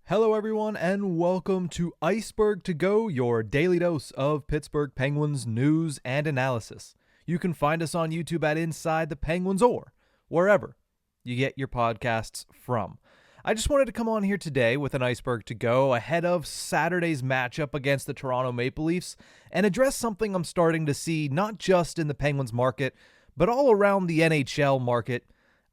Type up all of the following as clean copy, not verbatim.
Hello, everyone, and welcome to Ice-Burgh To Go, your daily dose of Pittsburgh Penguins news and analysis. You can find us on YouTube at Inside the Penguins or wherever you get your podcasts from. I just wanted to come on here today with an Ice-Burgh To Go ahead of Saturday's matchup against the Toronto Maple Leafs and address something I'm starting to see not just in the Penguins market, but all around the NHL market.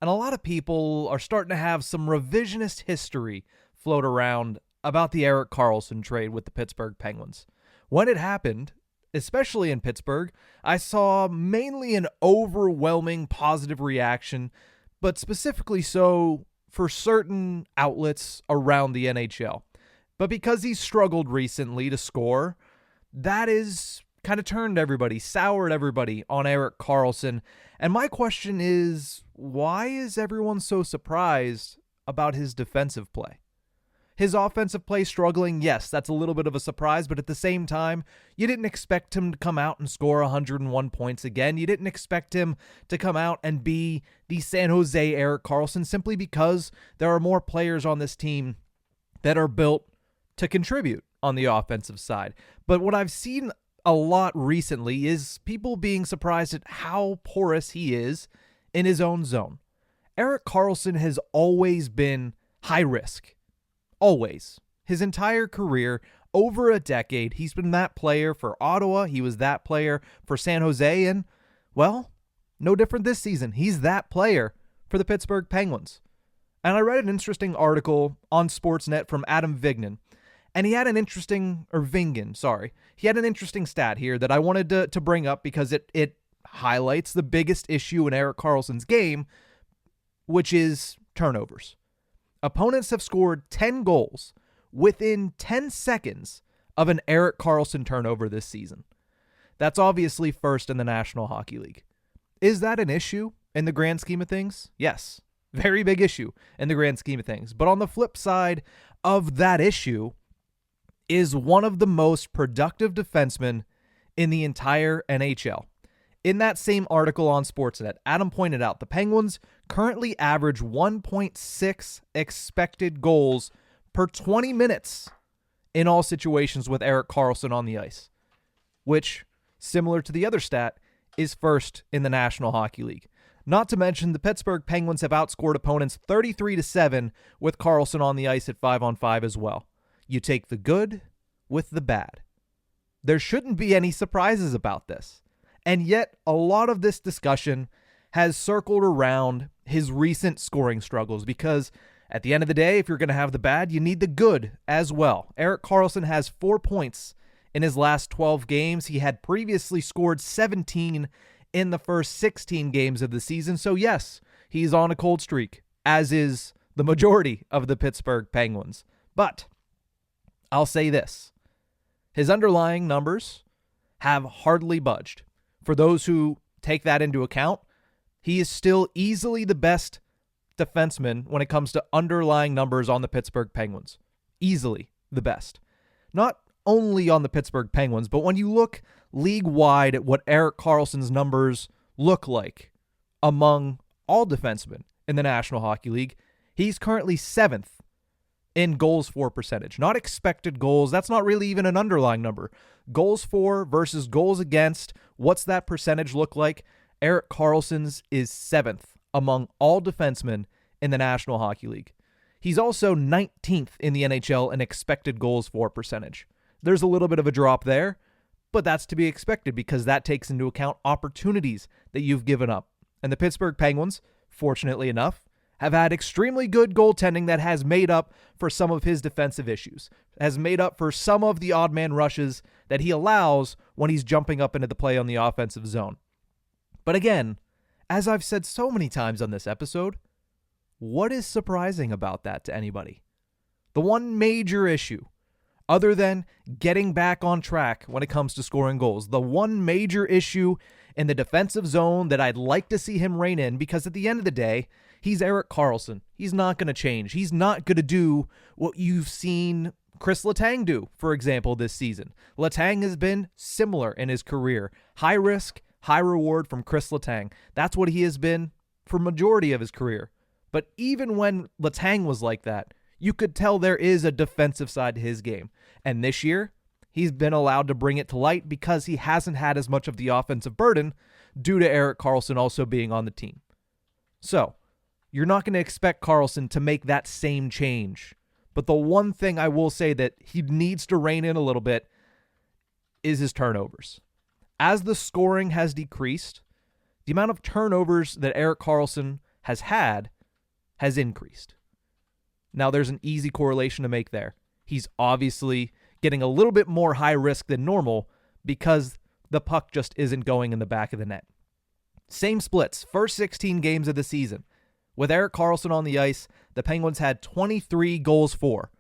And a lot of people are starting to have some revisionist history float around about the Erik Karlsson trade with the Pittsburgh Penguins. When it happened, especially in Pittsburgh, I saw mainly an overwhelming positive reaction, but specifically so for certain outlets around the NHL. But because he's struggled recently to score, that is kind of turned everybody, soured everybody on Erik Karlsson. And my question is, why is everyone so surprised about his defensive play? His offensive play struggling, yes, that's a little bit of a surprise, but at the same time, you didn't expect him to come out and score 101 points again. You didn't expect him to come out and be the San Jose Erik Karlsson simply because there are more players on this team that are built to contribute on the offensive side. But what I've seen a lot recently is people being surprised at how porous he is in his own zone. Erik Karlsson has always been high risk. Always. His entire career, over a decade, he's been that player for Ottawa. He was that player for San Jose. And, well, no different this season. He's that player for the Pittsburgh Penguins. And I read an interesting article on Sportsnet from Adam Vignan. And he had an interesting, or Vingan, sorry. He had an interesting stat here that I wanted to bring up because it highlights the biggest issue in Erik Karlsson's game, which is turnovers. Opponents have scored 10 goals within 10 seconds of an Erik Karlsson turnover this season. That's obviously first in the National Hockey League. Is that an issue in the grand scheme of things? Yes, very big issue in the grand scheme of things. But on the flip side of that issue is one of the most productive defensemen in the entire NHL. In that same article on Sportsnet, Adam pointed out the Penguins currently average 1.6 expected goals per 20 minutes in all situations with Erik Karlsson on the ice, which, similar to the other stat, is first in the National Hockey League. Not to mention, the Pittsburgh Penguins have outscored opponents 33-7 with Karlsson on the ice at 5-on-5 as well. You take the good with the bad. There shouldn't be any surprises about this. And yet, a lot of this discussion has circled around his recent scoring struggles because at the end of the day, if you're going to have the bad, you need the good as well. Erik Karlsson has 4 points in his last 12 games. He had previously scored 17 in the first 16 games of the season. So yes, he's on a cold streak, as is the majority of the Pittsburgh Penguins. But I'll say this. His underlying numbers have hardly budged. For those who take that into account, he is still easily the best defenseman when it comes to underlying numbers on the Pittsburgh Penguins. Easily the best. Not only on the Pittsburgh Penguins, but when you look league-wide at what Erik Karlsson's numbers look like among all defensemen in the National Hockey League, he's currently 7th in goals for percentage. Not expected goals. That's not really even an underlying number. Goals for versus goals against. What's that percentage look like? Erik Karlsson's is 7th among all defensemen in the National Hockey League. He's also 19th in the NHL in expected goals for percentage. There's a little bit of a drop there, but that's to be expected because that takes into account opportunities that you've given up. And the Pittsburgh Penguins, fortunately enough, have had extremely good goaltending that has made up for some of his defensive issues, has made up for some of the odd man rushes that he allows when he's jumping up into the play on the offensive zone. But again, as I've said so many times on this episode, what is surprising about that to anybody? The one major issue, other than getting back on track when it comes to scoring goals, the one major issue in the defensive zone that I'd like to see him rein in, because at the end of the day, he's Erik Karlsson. He's not going to change. He's not going to do what you've seen Chris Letang do, for example, this season. Letang has been similar in his career. High risk, high reward from Chris Letang. That's what he has been for majority of his career. But even when Letang was like that, You could tell there is a defensive side to his game. And this year, he's been allowed to bring it to light because he hasn't had as much of the offensive burden due to Erik Karlsson also being on the team. So, you're not going to expect Karlsson to make that same change. But the one thing I will say that he needs to rein in a little bit is his turnovers. As the scoring has decreased, the amount of turnovers that Erik Karlsson has had has increased. Now, there's an easy correlation to make there. He's obviously getting a little bit more high risk than normal because the puck just isn't going in the back of the net. Same splits, first 16 games of the season. With Erik Karlsson on the ice, the Penguins had 23 goals for,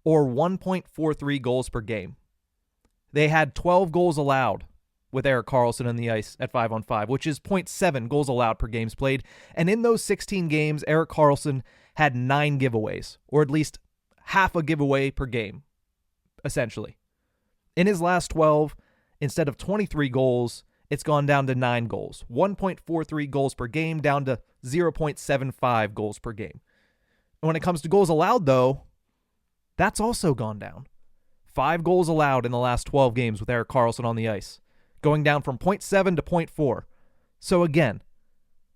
or 1.43 goals per game. They had 12 goals allowed with Erik Karlsson on the ice at 5-on-5, which is 0.7 goals allowed per games played. And in those 16 games, Erik Karlsson had 9 giveaways, or at least half a giveaway per game, essentially. In his last 12, instead of 23 goals, it's gone down to 9 goals. 1.43 goals per game down to 0.75 goals per game. And when it comes to goals allowed, though, that's also gone down. 5 goals allowed in the last 12 games with Erik Karlsson on the ice, going down from 0.7 to 0.4. So again,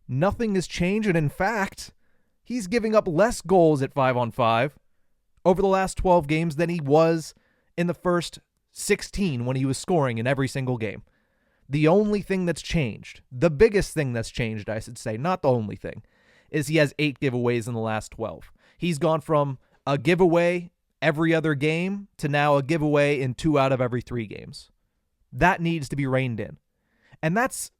nothing has changed, and in fact, he's giving up less goals at 5-on-5 over the last 12 games than he was in the first 16 when he was scoring in every single game. The only thing that's changed, the biggest thing that's changed, I should say, not the only thing, is he has 8 giveaways in the last 12. He's gone from a giveaway every other game to now a giveaway in 2 out of every 3 games. That needs to be reined in. And that's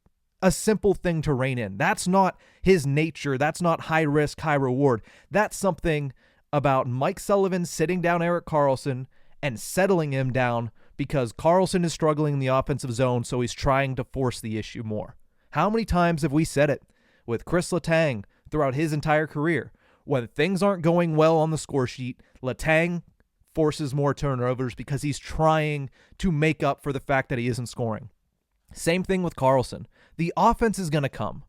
a simple thing to rein in. That's not his nature. That's not high risk, high reward. That's something about Mike Sullivan sitting down Erik Karlsson and settling him down because Karlsson is struggling in the offensive zone, so he's trying to force the issue more. How many times have we said it with Chris Letang throughout his entire career? When things aren't going well on the score sheet, Letang forces more turnovers because he's trying to make up for the fact that he isn't scoring. Same thing with Karlsson. The offense is going to come.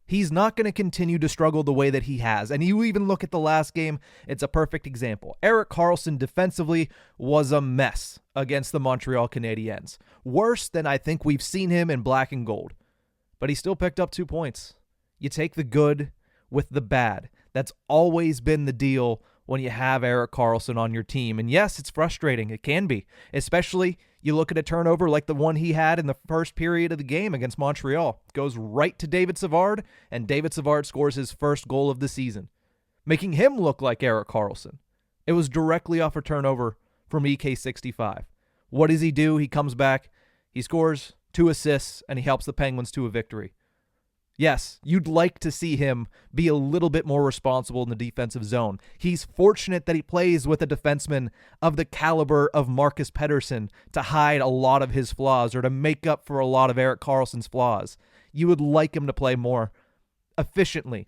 He's not going to continue to struggle the way that he has. And you even look at the last game, it's a perfect example. Erik Karlsson defensively was a mess against the Montreal Canadiens. Worse than I think we've seen him in black and gold. But he still picked up 2 points. You take the good with the bad. That's always been the deal when you have Erik Karlsson on your team. And yes, it's frustrating. It can be. Especially you look at a turnover like the one he had in the first period of the game against Montreal. It goes right to David Savard, and David Savard scores his first goal of the season, making him look like Erik Karlsson. It was directly off a turnover from EK65. What does he do? He comes back, he scores 2 assists, and he helps the Penguins to a victory. Yes, you'd like to see him be a little bit more responsible in the defensive zone. He's fortunate that he plays with a defenseman of the caliber of Marcus Pettersson to hide a lot of his flaws or to make up for a lot of Erik Karlsson's flaws. You would like him to play more efficiently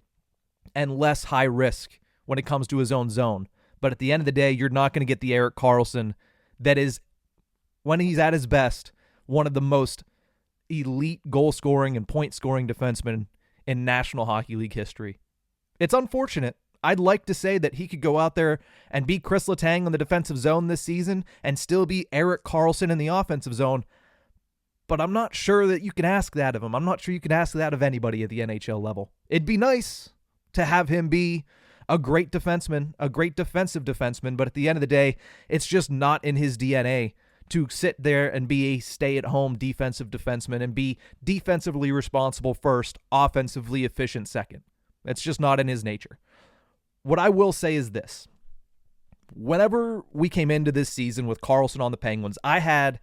and less high risk when it comes to his own zone. But at the end of the day, you're not going to get the Erik Karlsson that is, when he's at his best, one of the most elite goal-scoring and point-scoring defensemen in National Hockey League history. It's unfortunate. I'd like to say that he could go out there and be Chris Letang on the defensive zone this season and still be Erik Karlsson in the offensive zone, but I'm not sure that you can ask that of him. I'm not sure you can ask that of anybody at the NHL level. It'd be nice to have him be a great defenseman, a great defensive defenseman, but at the end of the day, it's just not in his DNA to sit there and be a stay-at-home defensive defenseman and be defensively responsible first, offensively efficient second. It's just not in his nature. What I will say is this. Whenever we came into this season with Karlsson on the Penguins, I had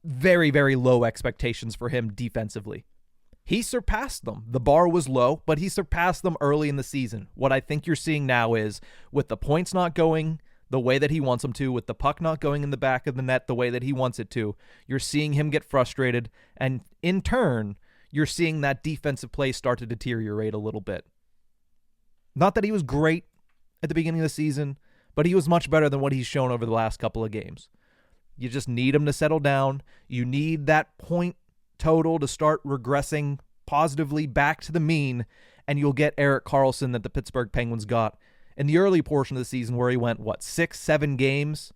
very, very low expectations for him defensively. He surpassed them. The bar was low, but he surpassed them early in the season. What I think you're seeing now is, with the points not going the way that he wants them to, with the puck not going in the back of the net the way that he wants it to, you're seeing him get frustrated, and in turn, you're seeing that defensive play start to deteriorate a little bit. Not that he was great at the beginning of the season, but he was much better than what he's shown over the last couple of games. You just need him to settle down. You need that point total to start regressing positively back to the mean, and you'll get Erik Karlsson that the Pittsburgh Penguins got in the early portion of the season where he went, 6-7 games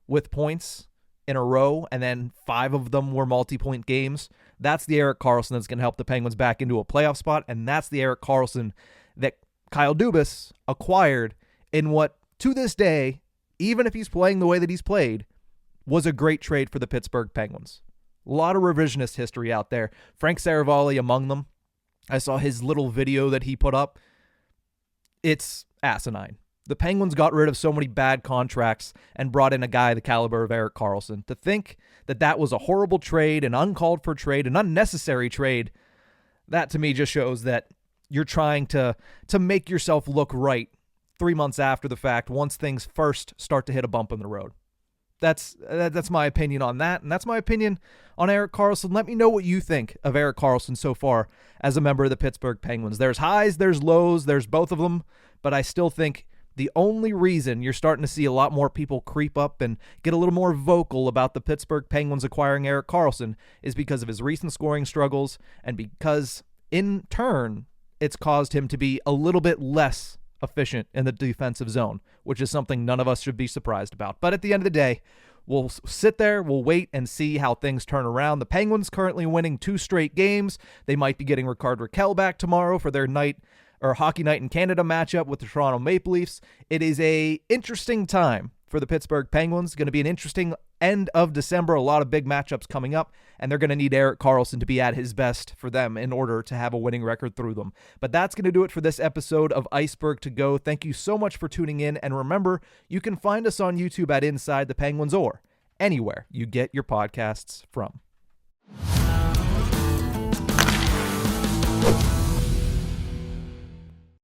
with points in a row, and then 5 of them were multi-point games. That's the Erik Karlsson that's going to help the Penguins back into a playoff spot, and that's the Erik Karlsson that Kyle Dubas acquired in what, to this day, even if he's playing the way that he's played, was a great trade for the Pittsburgh Penguins. A lot of revisionist history out there. Frank Saravalli among them. I saw his little video that he put up. It's asinine. The Penguins got rid of so many bad contracts and brought in a guy the caliber of Erik Karlsson. To think that that was a horrible trade, an uncalled for trade, an unnecessary trade, that to me just shows that you're trying to make yourself look right 3 months after the fact once things first start to hit a bump in the road. That's my opinion on that, and that's my opinion on Erik Karlsson. Let me know what you think of Erik Karlsson so far as a member of the Pittsburgh Penguins. There's highs, there's lows, there's both of them, but I still think the only reason you're starting to see a lot more people creep up and get a little more vocal about the Pittsburgh Penguins acquiring Erik Karlsson is because of his recent scoring struggles and because, in turn, it's caused him to be a little bit less efficient in the defensive zone, which is something none of us should be surprised about. But at the end of the day, we'll sit there, we'll wait and see how things turn around. The Penguins currently winning 2 straight games. They might be getting Rickard Rakell back tomorrow for their Hockey Night in Canada matchup with the Toronto Maple Leafs. It is a interesting time for the Pittsburgh Penguins. Going to be an interesting end of December. A lot of big matchups coming up, and they're going to need Erik Karlsson to be at his best for them in order to have a winning record through them. But that's going to do it for this episode of Ice-Burgh To Go. Thank you so much for tuning in, and remember, you can find us on YouTube at Inside the Penguins or anywhere you get your podcasts from.